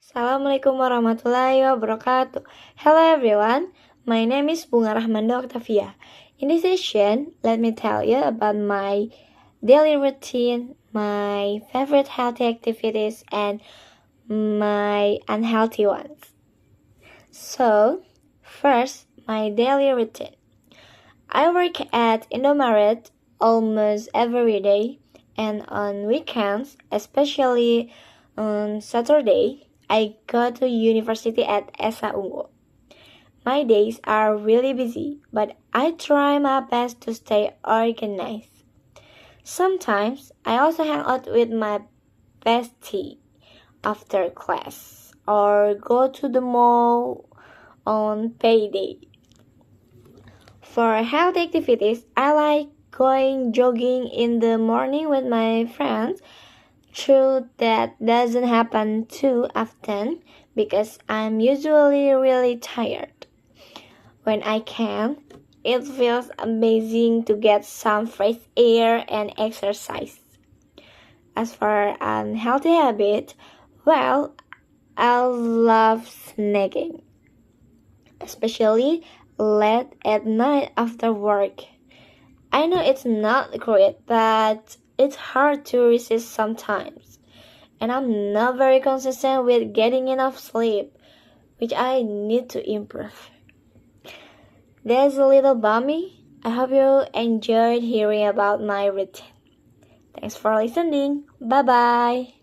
Assalamualaikum warahmatullahi wabarakatuh. Hello everyone, my name is Bunga Rahmanda Octavia. In this session, let me tell you about my daily routine, my favorite healthy activities, and my unhealthy ones. So, first, my daily routine. I work at Indomaret almost every day, and on weekends, especially on Saturday, I go to university at Esa Unggul. My days are really busy, but I try my best to stay organized. Sometimes I also hang out with my bestie after class or go to the mall on payday. For health activities, I like going jogging in the morning with my friends. True, that doesn't happen too often because I'm usually really tired. When I can, it feels amazing to get some fresh air and exercise. As for unhealthy habit, well, I love snacking, especially late at night after work. I know it's not great, but it's hard to resist sometimes. And I'm not very consistent with getting enough sleep, which I need to improve. That's a little bummy. I hope you enjoyed hearing about my routine. Thanks for listening. Bye bye.